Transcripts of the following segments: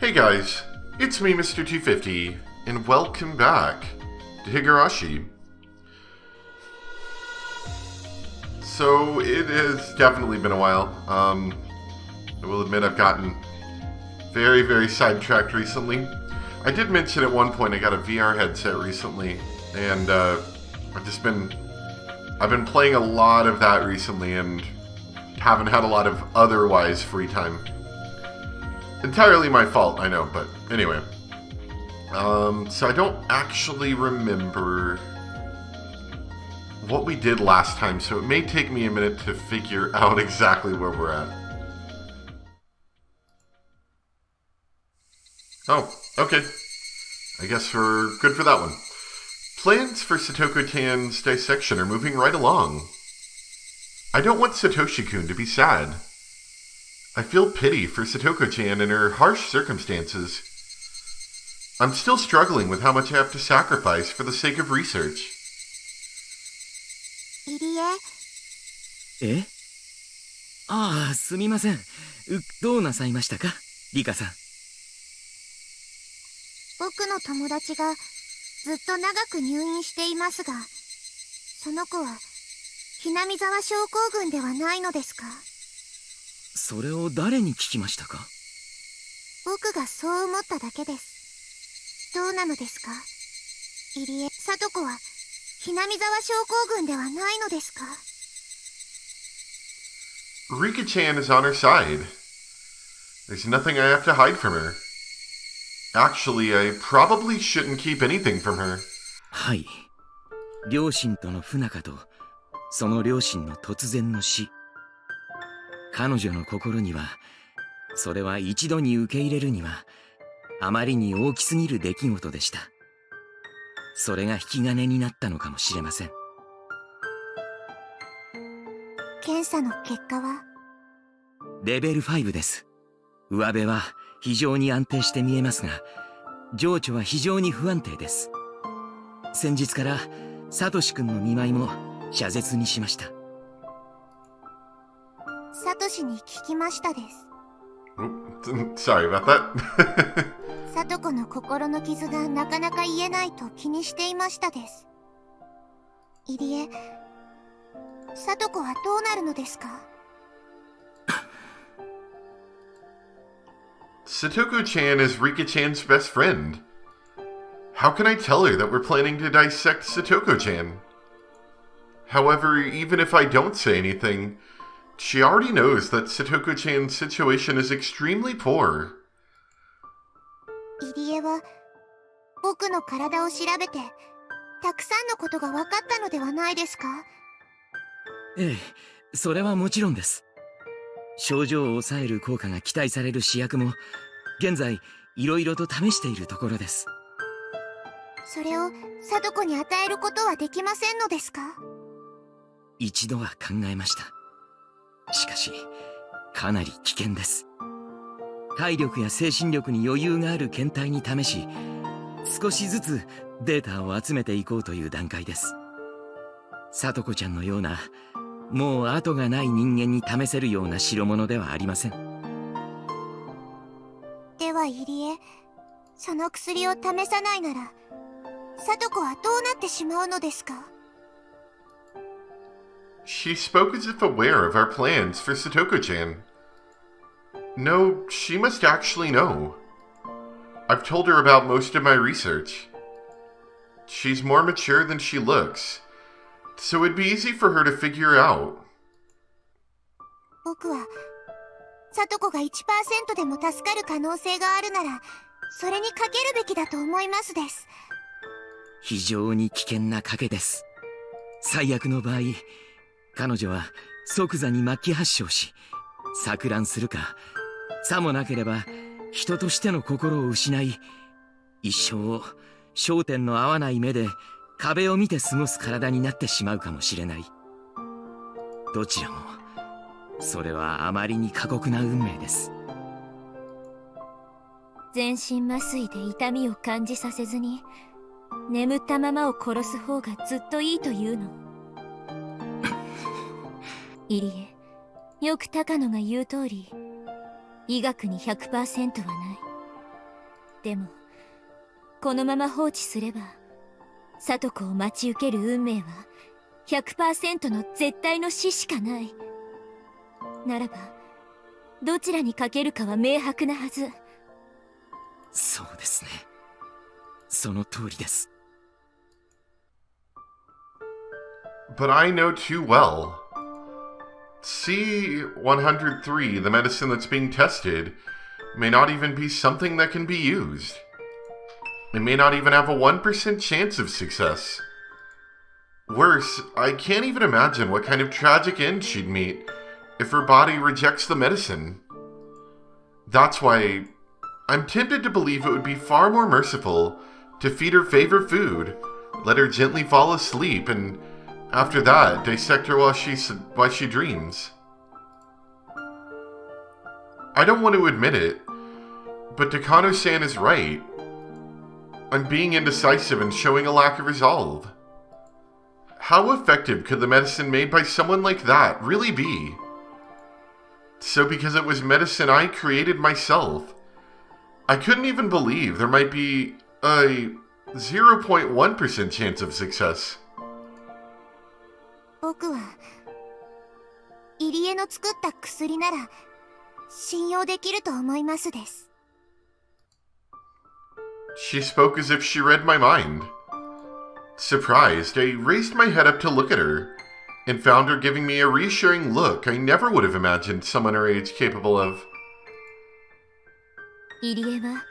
Hey guys, it's me, Mr. 250, and welcome back to Higurashi. So, it has definitely been a while. I will admit I've gotten very sidetracked recently. I did mention at one point I got a VR headset recently, and I've been playing a lot of that recently and haven't had a lot of otherwise free time. Entirely my fault, I know, but anyway. So I don't actually remember what we did last time, so it may take me a minute to figure out exactly where we're at. Oh, okay. I guess we're good for that one. Plans for Satoko-tan's dissection are moving right along. I don't want Satoshi-kun to be sad. I feel pity for Satoko-chan in her harsh circumstances. I'm still struggling with how much I have to sacrifice for the sake of research. 入江えああ、すみません。どうなさいましたか、リカさん。僕の友達がずっと長く入院していますが、その子はひなみ沢症候群ではないのですか？それを誰に聞きましたか？僕がそう思っただけです。どうなのですか？入江、聡子はひなみ沢症候群ではないのですか？ Rika-chan is on her side. There's nothing I have to hide from her. Actually, I probably shouldn't keep anything from her. はい。両親との不仲と、その両親の突然の死。彼女の心には、それは一度に受け入れるには、あまりに大きすぎる出来事でした。それが引き金になったのかもしれません。検査の結果は？レベル5です。上辺は非常に安定して見えますが、情緒は非常に不安定です。先日からサトシ君の見舞いも謝絶にしました。サトシに聞きましたです。Sorry about that. サトコの心の傷がなかなか言えないと気にしていましたです。入江、サトコはどうなるのですか？ Satoko-chan is Rika-chan's best friend. How can I tell her that we're planning to dissect Satoko-chan? However, even if I don't say anything, she already knows that Satoko-chan's situation is extremely poor. 入江は僕の体を調べてたくさんのことが分かったのではないですか？ええ、それはもちろんです。症状を抑える効果が期待される試薬も現在いろいろと試しているところです。それをサトコに与えることはできませんのですか？一度は考えました。しかしかなり危険です。体力や精神力に余裕がある検体に試し、少しずつデータを集めていこうという段階です。サトコちゃんのようなもう後がない人間に試せるような代物ではありません。では入江、その薬を試さないならサトコはどうなってしまうのですか？ She spoke as if aware of our plans for Satoko-chan. No, she must actually know. I've told her about most of my research. She's more mature than she looks, so it'd be easy for her to figure out. 僕はサトコが 1% でも助かる可能性があるならそれにかけるべきだと思いますです。非常に危険な賭けです。最悪の場合、彼女は即座に末期発症し錯乱するか、さもなければ人としての心を失い、一生を焦点の合わない目で壁を見て過ごす体になってしまうかもしれない。どちらもそれはあまりに過酷な運命です。全身麻酔で痛みを感じさせずに眠ったままを殺す方がずっといいというの。入江、よく高野が言う通り、医学に 100% はない。でもこのまま放置すれば聡子を待ち受ける運命は 100% の絶対の死しかない。ならばどちらにかけるかは明白なはず。そうですね。その通りです。But I know too well. C-103, the medicine that's being tested, may not even be something that can be used. It may not even have a 1% chance of success. Worse, I can't even imagine what kind of tragic end she'd meet if her body rejects the medicine. That's why I'm tempted to believe it would be far more merciful to feed her favorite food, let her gently fall asleep, and after that, dissect her while she dreams. I don't want to admit it, but Takano-san is right. I'm being indecisive and showing a lack of resolve. How effective could the medicine made by someone like that really be? So because it was medicine I created myself, I couldn't even believe there might be a 0.1% chance of success. 僕は入江の作った薬なら信用できると思いますです。She spoke as if she read my mind. Surprised, I raised my head up to look at her, and found her giving me a reassuring look I never would have imagined someone her age capable of. 入江は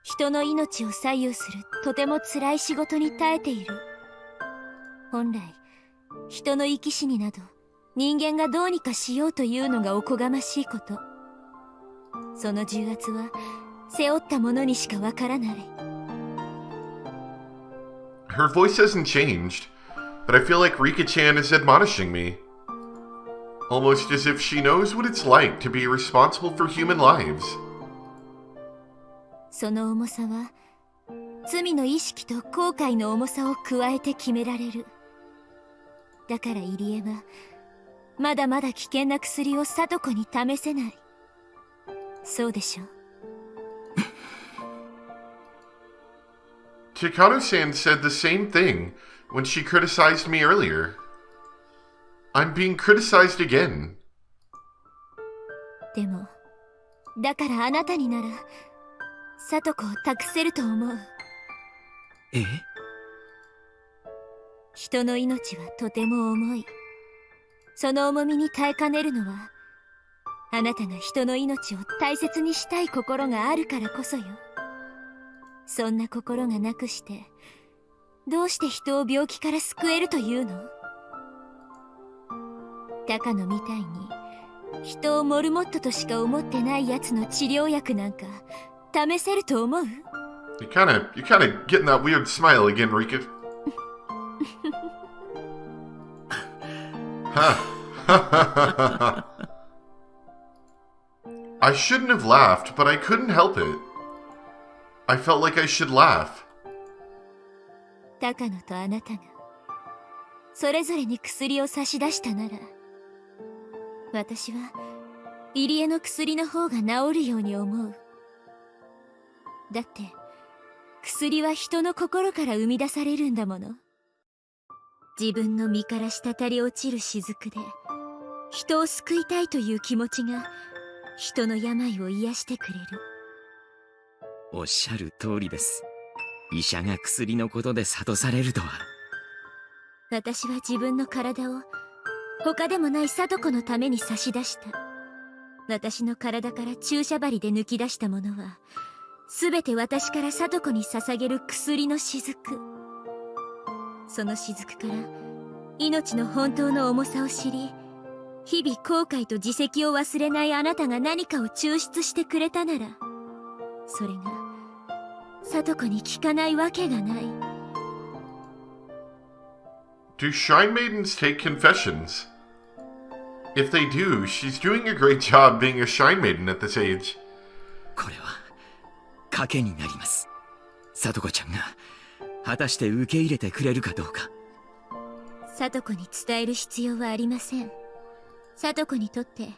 人の命を左右するとても辛い仕事に耐えている。本来人の生き死になど人間がどうにかしようというのがおこがましいこと。その重圧は背負った者にしかわからない。Her voice hasn't changed, but I feel like Rika-chan is admonishing me. Almost as if she knows what it's like to be responsible for human lives. その重さは罪の意識と後悔の重さを加えて決められる。だから入江はまだまだ危険な薬を聡子に試せない。そうでしょう。Takano-san said the same thing when she criticized me earlier. I'm being criticized again. でもだからあなたになら聡子を託せると思う。え？人の命はとても重い。その重みに耐えかねるのはあなたが人の命を大切にしたい心があるからこそよ。そんな心がなくしてどうして人を病気から救えるというの？高野みたいに人をモルモットとしか思ってないやつの治療薬なんか試せると思う？ You're kind of getting that weird smile again, Rika. I shouldn't have laughed, but I couldn't help it. I felt like I should laugh. 高野とあなたがそれぞれに薬を差し出したなら、私は入江の薬の方が治るように思う。だって薬は人の心から生み出されるんだもの。自分の身から滴り落ちる雫で人を救いたいという気持ちが人の病を癒してくれる。おっしゃる通りです。医者が薬のことで諭されるとは。私は自分の体を他でもない聡子のために差し出した。私の体から注射針で抜き出したものはすべて私から聡子に捧げる薬の雫。その雫から命の本当の重さを知り、日々後悔と自責を忘れないあなたが何かを抽出してくれたなら、それが聡子に効かないわけがない。 Do Shrine Maidens take confessions? If they do, she's doing a great job being a Shrine Maiden at this age. これは賭けになります。聡子ちゃんが果たして受け入れてくれるかどうか。聡子に伝える必要はありません。聡子にとって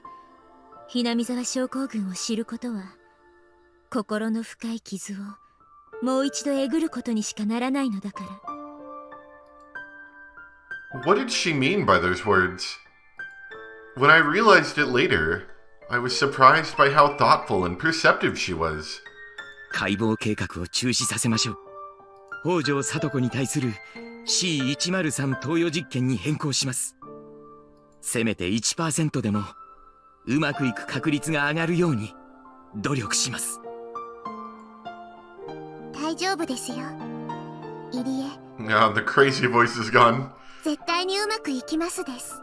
ひなみ沢症候群を知ることは心の深い傷をもう一度えぐることにしかならないのだから。What did she mean by those words? When I realized it later, I was surprised by how thoughtful and perceptive she was. 解剖計画を中止させましょう。北条聡子に対する C103 投与実験に変更します。せめて 1% でもうまくいく確率が上がるように努力します。大丈夫ですよ、入江。Ah, the crazy voice is gone. 絶対にうまくいきますです。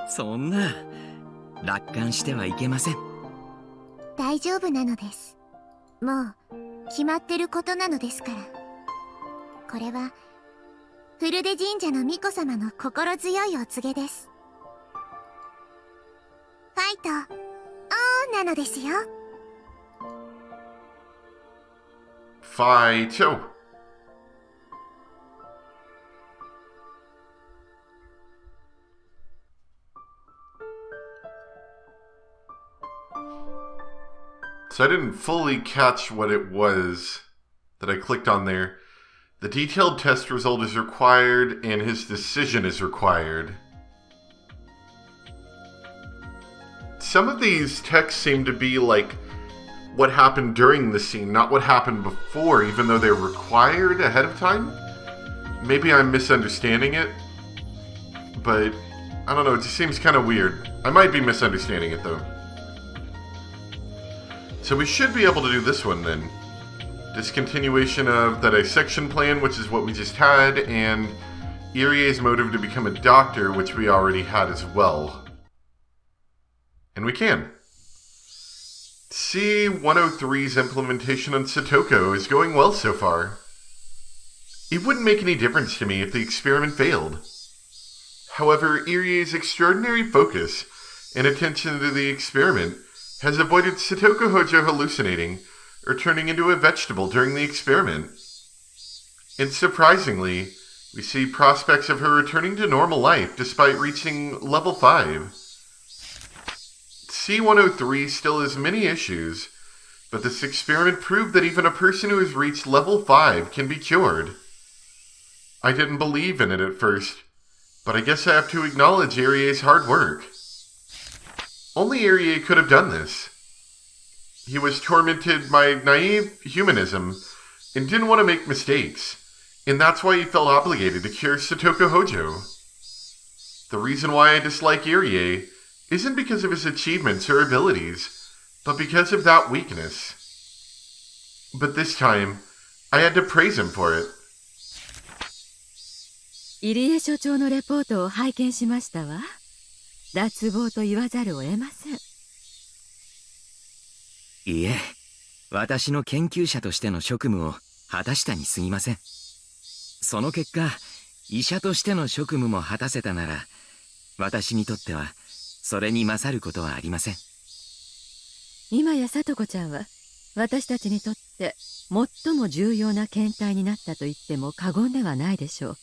そんな楽観してはいけません。大丈夫なのです。もう決まってることなのですから。これは古出神社の巫女様の心強いお告げです。ファイトオンなのですよ。Fight. So I didn't fully catch what it was that I clicked on there. The detailed test result is required and his decision is required. Some of these texts seem to be like what happened during the scene, not what happened before, even though they're required ahead of time. Maybe I'm misunderstanding it, but I don't know, it just seems kind of weird. I might be misunderstanding it though. So we should be able to do this one then. Discontinuation of the dissection plan, which is what we just had, and Irie's motive to become a doctor, which we already had as well. And we can. C-103's implementation on Satoko is going well so far. It wouldn't make any difference to me if the experiment failed. However, Irie's extraordinary focus and attention to the experiment has avoided Satoko Hojo hallucinating or turning into a vegetable during the experiment. And surprisingly, we see prospects of her returning to normal life despite reaching level 5. C-103 still has many issues, but this experiment proved that even a person who has reached level 5 can be cured. I didn't believe in it at first, but I guess I have to acknowledge Irie's hard work. Only Irie could have done this. He was tormented by naive humanism and didn't want to make mistakes, and that's why he felt obligated to cure Satoko Hojo. The reason why I dislike Irie isn't because of his achievements or abilities, but because of that weakness. But this time, I had to praise him for it. 入江所長のレポートを拝見しましたわ。脱帽と言わざるを得ません。いえ、私の研究者としての職務を果たしたに過ぎません。その結果、医者としての職務も果たせたなら、私にとってはそれに勝ることはありません。今や聡子ちゃんは私たちにとって最も重要な検体になったと言っても過言ではないでしょう。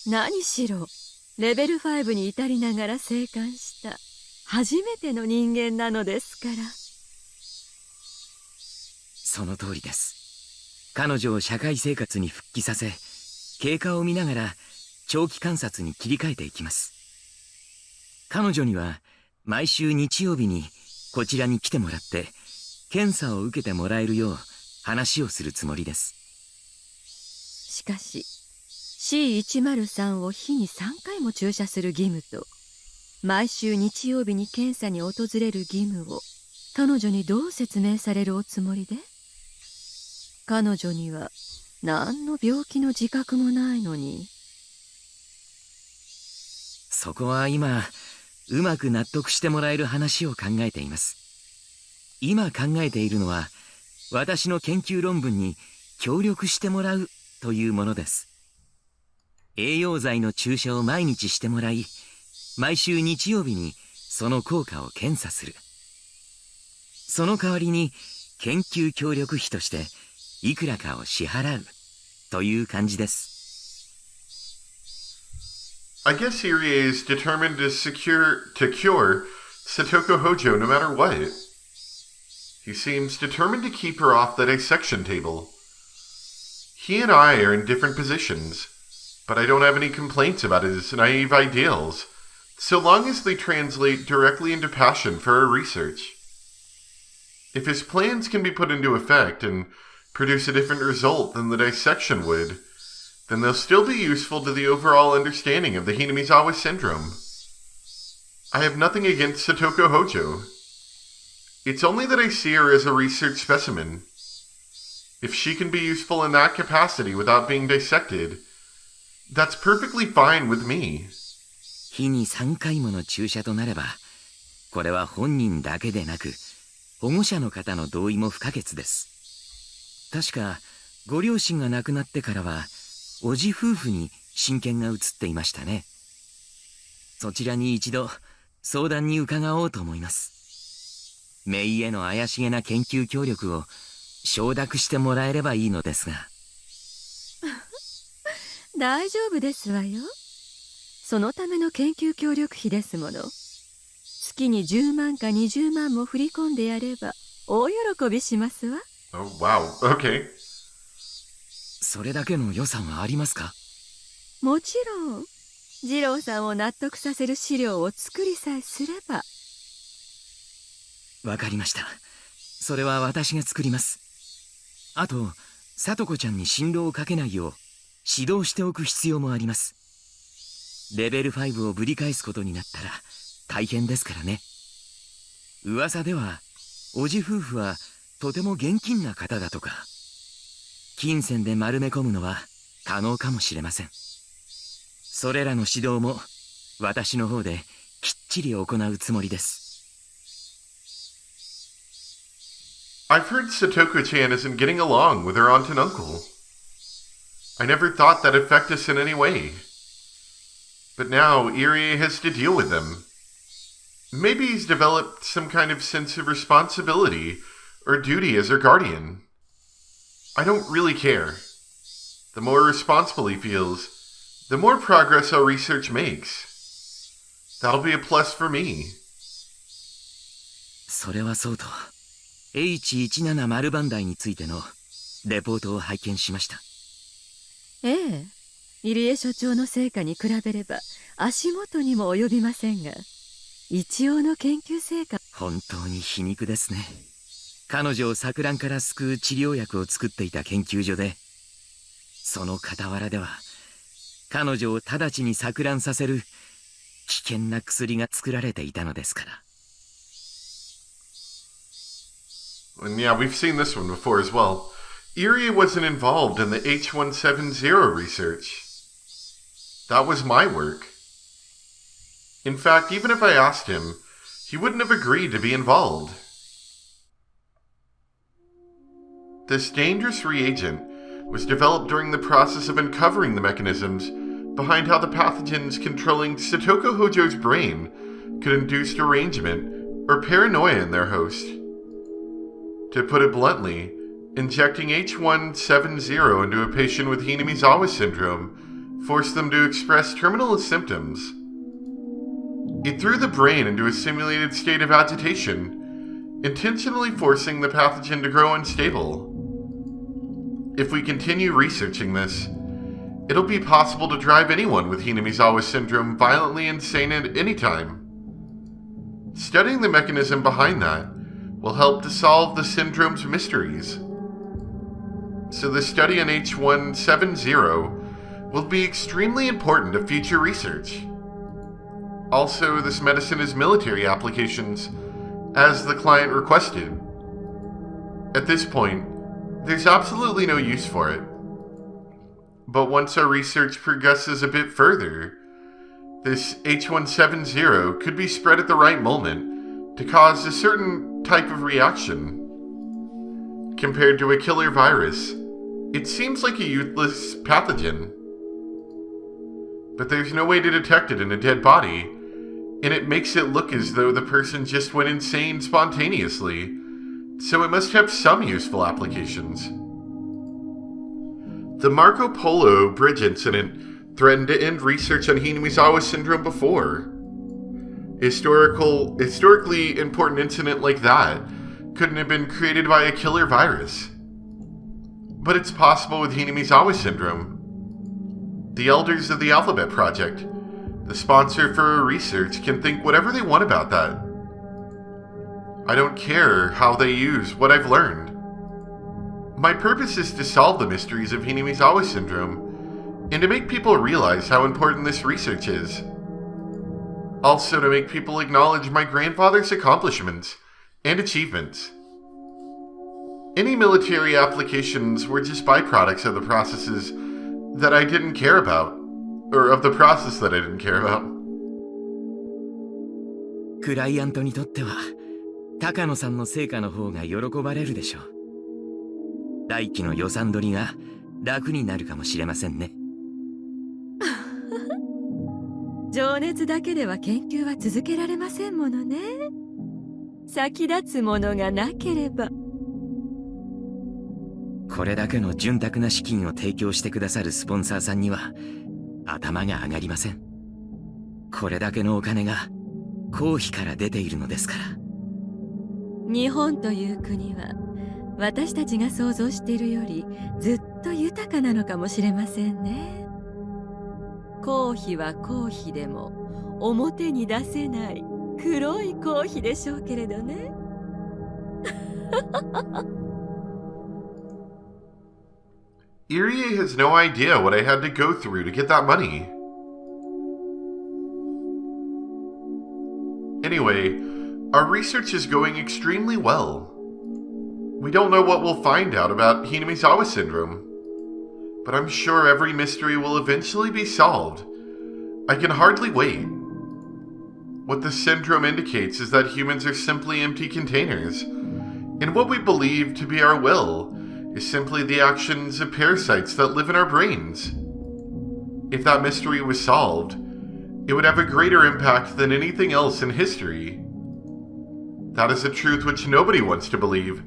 何しろレベル5に至りながら生還した初めての人間なのですから。その通りです。彼女を社会生活に復帰させ、経過を見ながら長期観察に切り替えていきます。彼女には毎週日曜日にこちらに来てもらって検査を受けてもらえるよう話をするつもりです。しかし C103 を日に3回も注射する義務と毎週日曜日に検査に訪れる義務を彼女にどう説明されるおつもりで？彼女には何の病気の自覚もないのに。そこは今うまく納得してもらえる話を考えています。今考えているのは私の研究論文に協力してもらうというものです。栄養剤の注射を毎日してもらい、毎週日曜日にその効果を検査する。その代わりに研究協力費としていくらかを支払うという感じです。I guess Irie is determined to cure Satoko Hojo no matter what. He seems determined to keep her off the dissection table. He and I are in different positions, but I don't have any complaints about his naive ideals, so long as they translate directly into passion for our research. If his plans can be put into effect and produce a different result than the dissection would, then they'll still be useful to the overall understanding of the Hinamizawa syndrome. I have nothing against Satoko Hojo. It's only that I see her as a research specimen. If she can be useful in that capacity without being dissected, that's perfectly fine with me. 日に3回もの注射となれば、これは本人だけでなく、保護者の方の同意も不可欠です。確か、ご両親が亡くなってからは、叔父夫婦に親権が移っていましたね。そちらに一度、相談に伺おうと思います。姪への怪しげな研究協力を承諾してもらえればいいのですが。大丈夫ですわよ。そのための研究協力費ですもの。月に10万か20万も振り込んでやれば大喜びしますわ。Oh, wow. Okay. それだけの予算はありますか？もちろん。二郎さんを納得させる資料を作りさえすれば。わかりました。それは私が作ります。あと、さとこちゃんに心労をかけないよう指導しておく必要もあります。レベル5をぶり返すことになったら大変ですからね。噂では、叔父夫婦はとても現金な方だとか、金銭で丸め込むのは可能かもしれません。それらの指導も私の方できっちり行うつもりです。I've heard Satoko-chan isn't getting along with her aunt and uncle. I never thought that'd affect us in any way. But now Irie has to deal with them. Maybe he's developed some kind of sense of responsibility or duty as her guardian. I don't really care. The more responsible he feels, the more progress our research makes. That'll be a plus for me. それはそうと、H17 丸番台についてのレポートを拝見しました。ええ、入江所長の成果に比べれば足元にも及びませんが、一応の研究成果。本当に皮肉ですね。彼女を錯乱から救う治療薬を作っていた研究所で、その傍らでは彼女を直ちに錯乱させる危険な薬が作られていたのですから。And yeah, we've seen this one before as well. Irie wasn't involved in the H170 research. That was my work. In fact, even if I asked him, he wouldn't have agreed to be involved. This dangerous reagent was developed during the process of uncovering the mechanisms behind how the pathogens controlling Satoko Hojo's brain could induce derangement or paranoia in their host. To put it bluntly, injecting H170 into a patient with Hinamizawa syndrome forced them to express terminal symptoms. It threw the brain into a simulated state of agitation, intentionally forcing the pathogen to grow unstable. If we continue researching this, it'll be possible to drive anyone with Hinamizawa syndrome violently insane at any time. Studying the mechanism behind that will help to solve the syndrome's mysteries. So the study on H170 will be extremely important to future research. Also, this medicine has military applications, as the client requested. At this point, there's absolutely no use for it. But once our research progresses a bit further, this H170 could be spread at the right moment to cause a certain type of reaction. Compared to a killer virus, it seems like a useless pathogen. But there's no way to detect it in a dead body, and it makes it look as though the person just went insane spontaneously, so it must have some useful applications. The Marco Polo bridge incident threatened to end research on Hinamizawa syndrome before. Historically important incident like that couldn't have been created by a killer virus. But it's possible with Hinamizawa syndrome. The elders of the Alphabet Project, the sponsor for our research, can think whatever they want about that. I don't care how they use what I've learned. My purpose is to solve the mysteries of Hinamizawa syndrome and to make people realize how important this research is. Also to make people acknowledge my grandfather's accomplishments and achievements. Any military applications were just byproducts of the processes that I didn't care about, or of the process that I didn't care about. クライアントにとっては高野さんの成果の方が喜ばれるでしょう。来期の予算取りが楽になるかもしれませんね。情熱だけでは研究は続けられませんものね。先立つものがなければ。これだけの潤沢な資金を提供してくださるスポンサーさんには頭が上がりません。これだけのお金が公費から出ているのですから。日本という国は私たちが想像しているよりずっと豊かなのかもしれませんね。公費は公費でも表に出せない黒い公費でしょうけれどね。Irie has no idea what I had to go through to get that money. Anyway, our research is going extremely well. We don't know what we'll find out about Hinamizawa syndrome, but I'm sure every mystery will eventually be solved. I can hardly wait. What the syndrome indicates is that humans are simply empty containers, and what we believe to be our will is simply the actions of parasites that live in our brains. If that mystery was solved, it would have a greater impact than anything else in history. That is a truth which nobody wants to believe.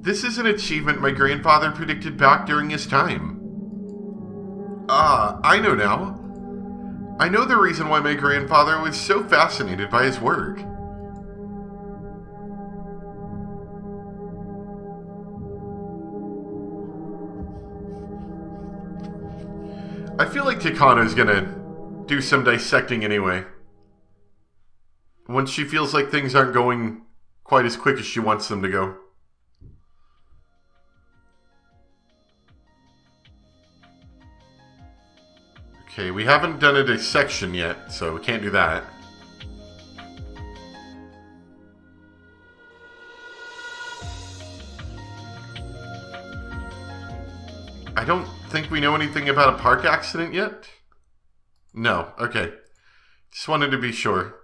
This is an achievement my grandfather predicted back during his time. I know now. I know the reason why my grandfather was so fascinated by his work. I feel like Takano's gonna do some dissecting anyway. Once she feels like things aren't going quite as quick as she wants them to go. Okay, we haven't done a dissection yet, so we can't do that. I don't think we know anything about a park accident yet? No, okay. Just wanted to be sure.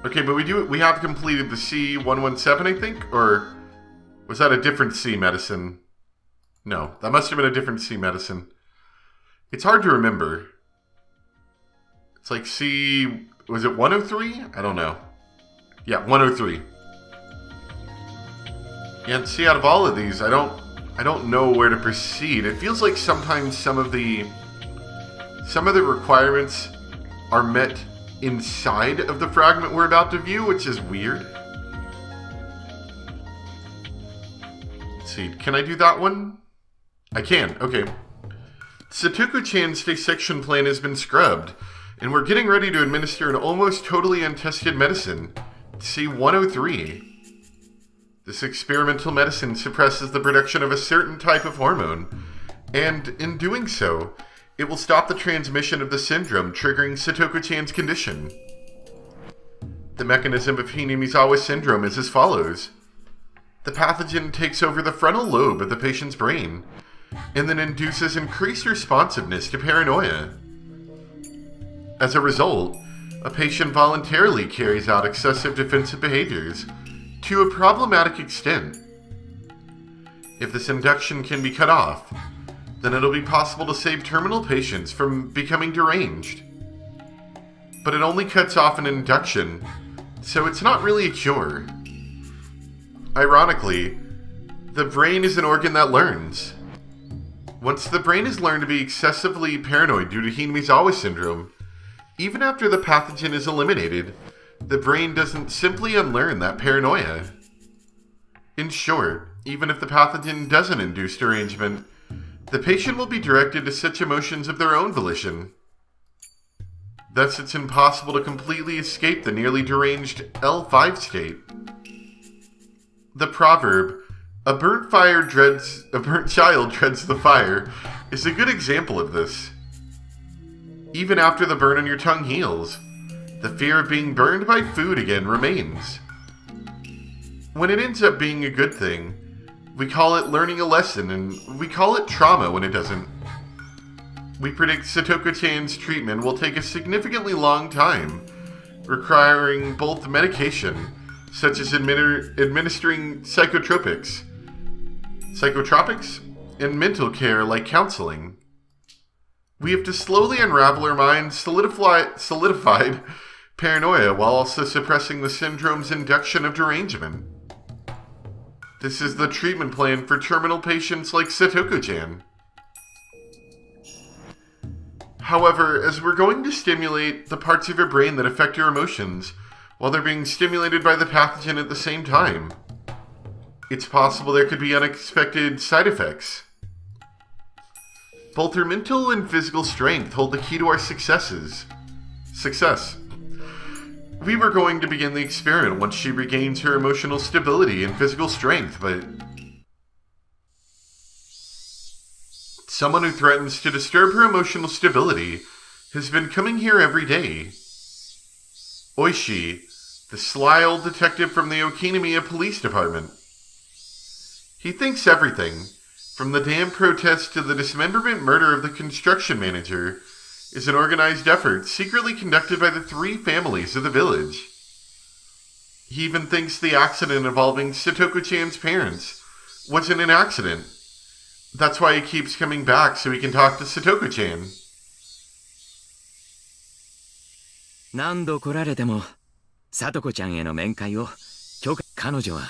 Okay, but we have completed the C117, I think? Or was that a different C medicine? No, that must have been a different C medicine. It's hard to remember. It's like C... Was it 103? I don't know. Yeah, 103. Yeah, and see, out of all of these, I don't know where to proceed. It feels like sometimes some of the requirements are met inside of the fragment we're about to view, which is weird. Let's see, can I do that one? I can, okay. Satoko-chan's dissection plan has been scrubbed, and we're getting ready to administer an almost totally untested medicine, C103. This experimental medicine suppresses the production of a certain type of hormone, and in doing so, it will stop the transmission of the syndrome triggering Satoko-chan's condition. The mechanism of Hinamizawa syndrome is as follows. The pathogen takes over the frontal lobe of the patient's brain, and then induces increased responsiveness to paranoia. As a result, a patient voluntarily carries out excessive defensive behaviors to a problematic extent. If this induction can be cut off, then it'll be possible to save terminal patients from becoming deranged. But it only cuts off an induction, so it's not really a cure. Ironically, The brain is an organ that learns. Once the brain has learned to be excessively paranoid due to Hinamizawa syndrome, even after the pathogen is eliminated, the brain doesn't simply unlearn that paranoia. In short, even if the pathogen doesn't induce derangement, the patient will be directed to such emotions of their own volition. Thus, it's impossible to completely escape the nearly deranged L5 state. The proverb, a burnt child dreads the fire, is a good example of this. Even after the burn on your tongue heals, the fear of being burned by food again remains. When it ends up being a good thing, we call it learning a lesson, and we call it trauma when it doesn't. We predict Satoko-chan's treatment will take a significantly long time, requiring both medication, such as administering psychotropics, and mental care like counseling. We have to slowly unravel our mind's solidified paranoia while also suppressing the syndrome's induction of derangement. This is the treatment plan for terminal patients like Satoko-chan. However, as we're going to stimulate the parts of your brain that affect your emotions while they're being stimulated by the pathogen at the same time, it's possible there could be unexpected side effects. Both her mental and physical strength hold the key to our success. We were going to begin the experiment once she regains her emotional stability and physical strength, but someone who threatens to disturb her emotional stability has been coming here every day. Oishi, the sly old detective from the Okinamiya Police Department. He thinks everything, from the dam protest to the dismemberment murder of the construction manager, is an organized effort secretly conducted by the three families of the village. He even thinks the accident involving Satoko-chan's parents wasn't an accident. That's why he keeps coming back so he can talk to Satoko-chan. 何度来られても、聡子ちゃんへの面会を彼女は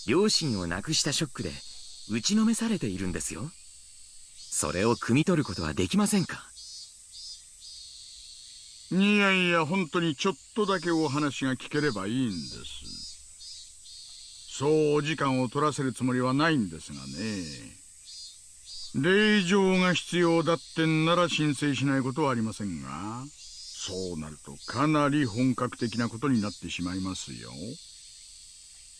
両親を亡くしたショックで打ちのめされているんですよ。それを汲み取ることはできませんか？いやいや、本当にちょっとだけお話が聞ければいいんです。そうお時間を取らせるつもりはないんですがね。令状が必要だってんなら申請しないことはありませんが、そうなるとかなり本格的なことになってしまいますよ。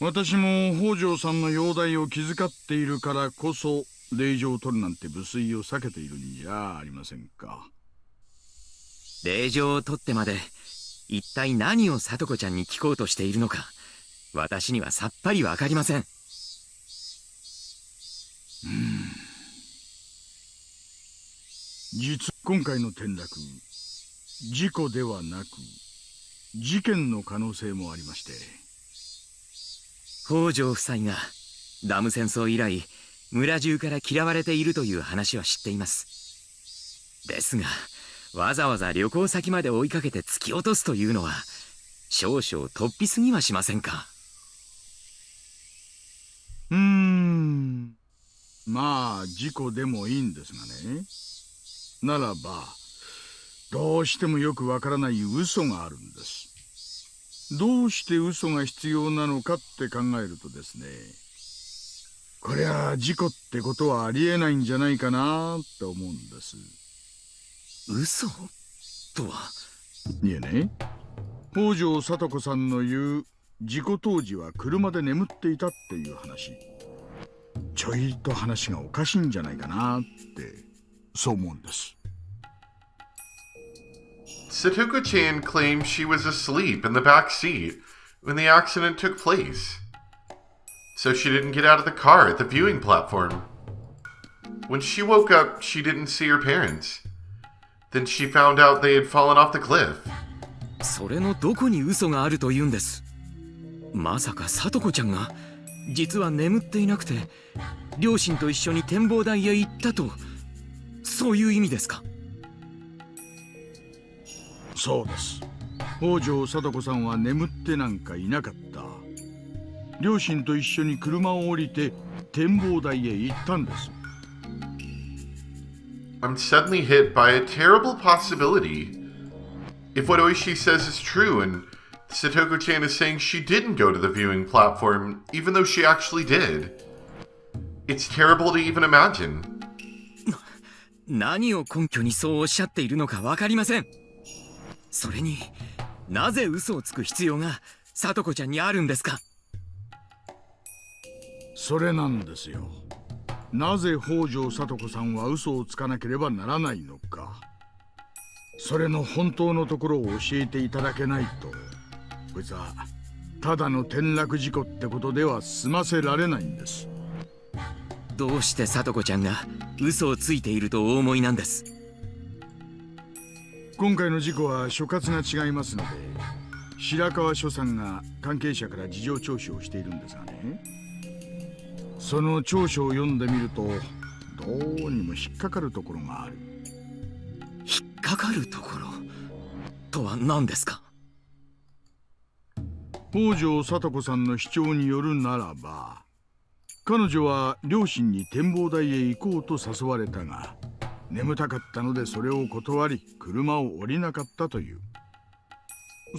私も北条さんの容体を気遣っているからこそ令状を取るなんて無粋を避けているんじゃありませんか。令状を取ってまで一体何を聡子ちゃんに聞こうとしているのか、私にはさっぱりわかりません。今回の転落、事故ではなく事件の可能性もありまして、北条夫妻がダム戦争以来村中から嫌われているという話は知っています。ですがわざわざ旅行先まで追いかけて突き落とすというのは少々突飛すぎはしませんか？まあ事故でもいいんですがね。ならばどうしてもよくわからない嘘があるんです。どうして嘘が必要なのかって考えるとですね、こりゃ事故ってことはありえないんじゃないかなって思うんです。嘘とは？いえね、北条聡子さんの言う事故当時は車で眠っていたっていう話、ちょいと話がおかしいんじゃないかなってそう思うんです。Satoko-chan claimed she was asleep in the back seat when the accident took place, so she didn't get out of the car at the viewing platform. When she woke up, she didn't see her parents. Then she found out they had fallen off the cliff. それのどこに嘘があるというんです？まさか聡子ちゃんが実は眠っていなくて両親と一緒に展望台へ行ったと、そういう意味ですか？そうです。北条聡子さんは眠ってなんかいなかった。両親と一緒に車を降りて展望台へ行ったんです。I'm suddenly hit by a terrible possibility. If what Oishi says is true, and Satoko-chan is saying she didn't go to the viewing platform, even though she actually did, it's terrible to even imagine. 何を根拠にそうおっしゃっているのかわかりません。それになぜ嘘をつく必要がさとこちゃんにあるんですか？それなんですよ。なぜ北条聡子さんは嘘をつかなければならないのか。それの本当のところを教えていただけないと、こいつはただの転落事故ってことでは済ませられないんです。どうしてさとこちゃんが嘘をついているとお思いなんです？今回の事故は所轄が違いますので、白川署さんが関係者から事情聴取をしているんですがね、その調書を読んでみるとどうにも引っかかるところがある。引っかかるところとは何ですか？北条聡子さんの主張によるならば、彼女は両親に展望台へ行こうと誘われたが、眠たかったのでそれを断り車を降りなかったという。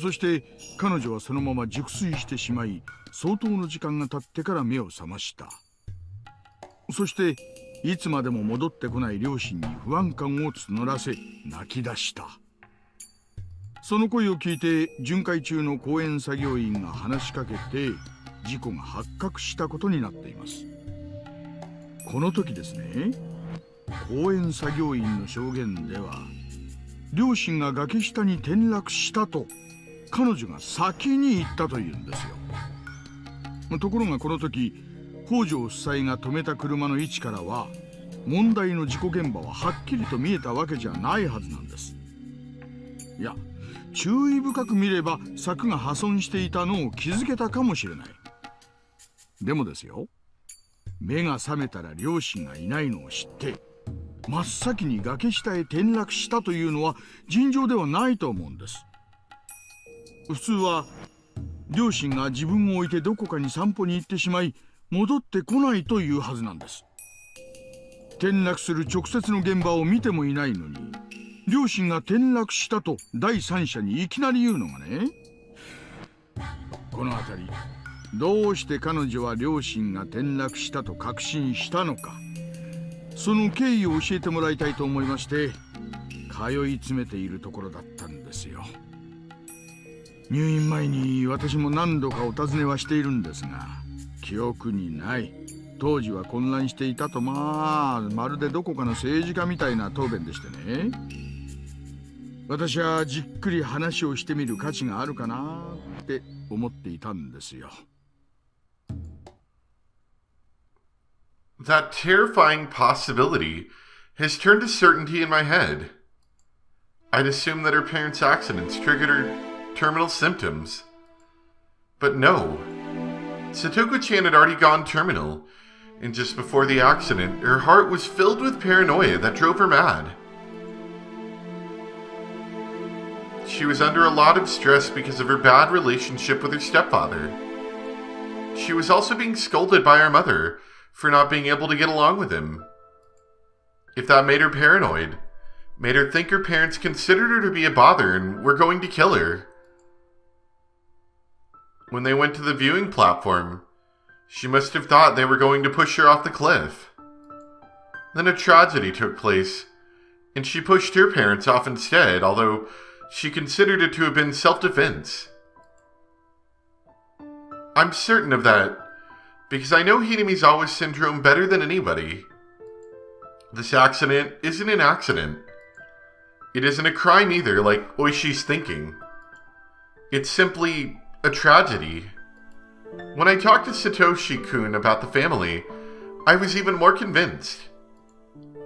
そして彼女はそのまま熟睡してしまい、相当の時間が経ってから目を覚ました。そしていつまでも戻ってこない両親に不安感を募らせ泣き出した。その声を聞いて巡回中の公園作業員が話しかけて事故が発覚したことになっています。この時ですね、公園作業員の証言では両親が崖下に転落したと彼女が先に言ったというんですよ。ところがこの時北条夫妻が止めた車の位置からは問題の事故現場ははっきりと見えたわけじゃないはずなんです。いや、注意深く見れば柵が破損していたのを気づけたかもしれない。でもですよ、目が覚めたら両親がいないのを知って真っ先に崖下へ転落したというのは尋常ではないと思うんです。普通は両親が自分を置いてどこかに散歩に行ってしまい戻ってこないというはずなんです。転落する直接の現場を見てもいないのに、両親が転落したと第三者にいきなり言うのがね、この辺りどうして彼女は両親が転落したと確信したのか、その経緯を教えてもらいたいと思いまして通い詰めているところだったんですよ。入院前に私も何度かお尋ねはしているんですが、記憶にない。当時は混乱していたと、まるでどこかの政治家みたいな答弁でしてね、私はじっくり話をしてみる価値があるかなって思っていたんですよ。That terrifying possibility has turned to certainty in my head. I'd assumed that her parents' accidents triggered her terminal symptoms. But no. Satoko-chan had already gone terminal, and just before the accident, her heart was filled with paranoia that drove her mad. She was under a lot of stress because of her bad relationship with her stepfather. She was also being scolded by her mother for not being able to get along with him. If that made her paranoid, made her think her parents considered her to be a bother and were going to kill her. When they went to the viewing platform, she must have thought they were going to push her off the cliff. Then a tragedy took place, and she pushed her parents off instead, although she considered it to have been self-defense. I'm certain of that, because I know Hidemizawa's syndrome better than anybody. This accident isn't an accident. It isn't a crime either, like Oishi's thinking. It's simply a tragedy. When I talked to Satoshi-kun about the family, I was even more convinced.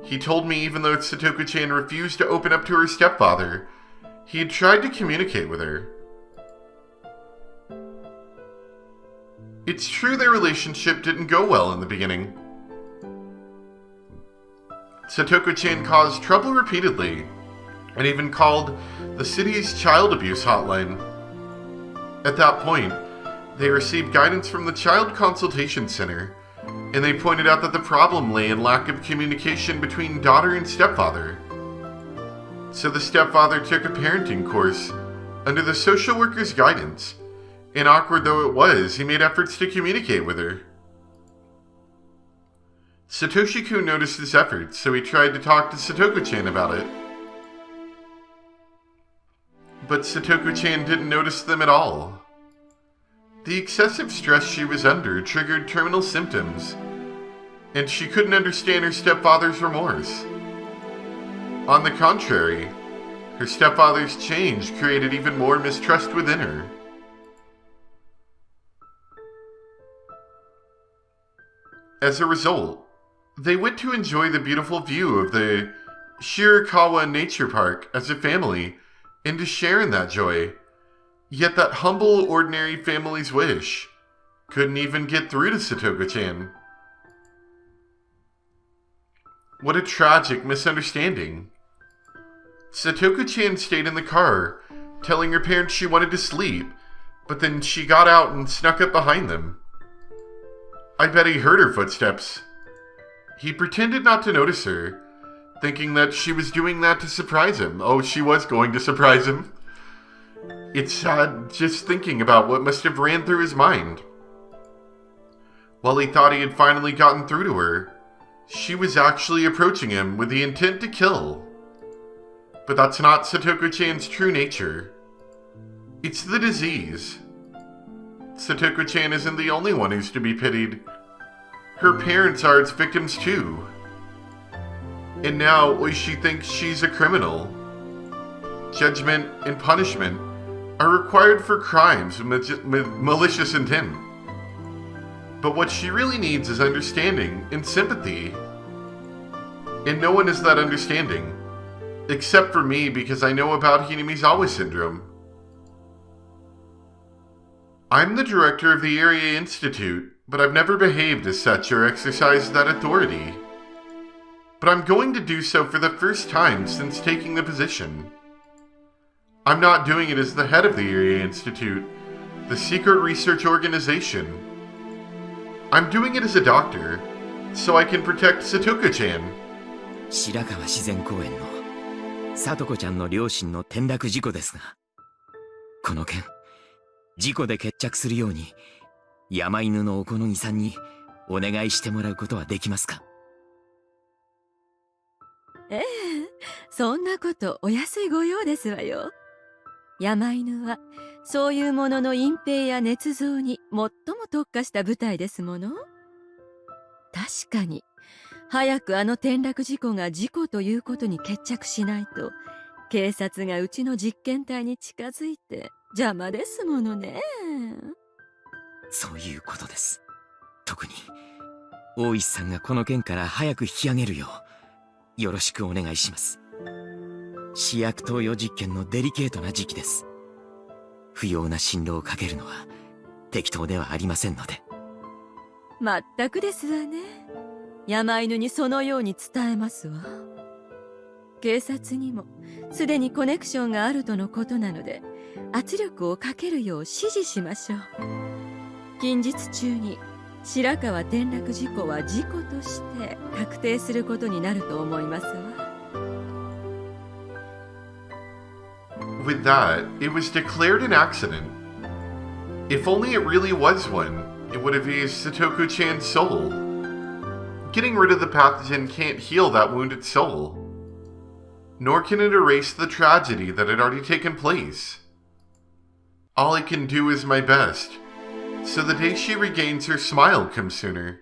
He told me even though Satoko-chan refused to open up to her stepfather, he had tried to communicate with her. It's true their relationship didn't go well in the beginning. Satoko-chan caused trouble repeatedly, and even called the city's child abuse hotline. At that point, they received guidance from the Child Consultation Center, and they pointed out that the problem lay in lack of communication between daughter and stepfather. So the stepfather took a parenting course under the social worker's guidance, and awkward though it was, he made efforts to communicate with her. Satoshi-kun noticed his efforts, so he tried to talk to Satoko-chan about it. But Satoko-chan didn't notice them at all. The excessive stress she was under triggered terminal symptoms, and she couldn't understand her stepfather's remorse. On the contrary, her stepfather's change created even more mistrust within her. As a result, they went to enjoy the beautiful view of the Shirakawa Nature Park as a family and to share in that joy. Yet that humble, ordinary family's wish couldn't even get through to Satoko-chan. What a tragic misunderstanding. Satoko-chan stayed in the car, telling her parents she wanted to sleep, but then she got out and snuck up behind them. I bet he heard her footsteps. He pretended not to notice her, thinking that she was doing that to surprise him. Oh, she was going to surprise him. It's sad just thinking about what must have ran through his mind. While he thought he had finally gotten through to her, she was actually approaching him with the intent to kill. But that's not Satoko-chan's true nature. It's the disease. Satoko-chan isn't the only one who's to be pitied. Her parents are its victims too. And now Oishi thinks she's a criminal. Judgment and punishment are required for crimes with malicious intent. But what she really needs is understanding and sympathy. And no one is that understanding. Except for me, because I know about Hinamizawa syndrome. I'm the director of the Area Institute, but I've never behaved as such or exercised that authority. But I'm going to do so for the first time since taking the position. I'm not doing it as the head of the Area Institute, the secret research organization. I'm doing it as a doctor, so I can protect Satoko-chan. 白川自然公園の聡子ちゃんの両親の転落事故ですが、この件、事故で決着するように山犬のおこのぎさんにお願いしてもらうことはできますか？ええ、そんなことお安いご用ですわよ。山犬はそういうものの隠蔽や捏造に最も特化した部隊ですもの。確かに早くあの転落事故が事故ということに決着しないと、警察がうちの実験体に近づいて邪魔ですものね。そういうことです。特に大石さんがこの件から早く引き上げるようよろしくお願いします。試薬投与実験のデリケートな時期です。不要な辛労をかけるのは適当ではありませんので。まったくですわね。山犬にそのように伝えますわ。警察にもすでにコネクションがあるとのことなので、圧力をかけるよう指示しましょう。近日中に白川転落事故は事故として確定することになると思いますわ。With that, it was declared an accident. If only it really was one, it would have eased Satoko-chan's soul. Getting rid of the pathogen can't heal that wounded soul. Nor can it erase the tragedy that had already taken place. All I can do is my best, so the day she regains her smile comes sooner.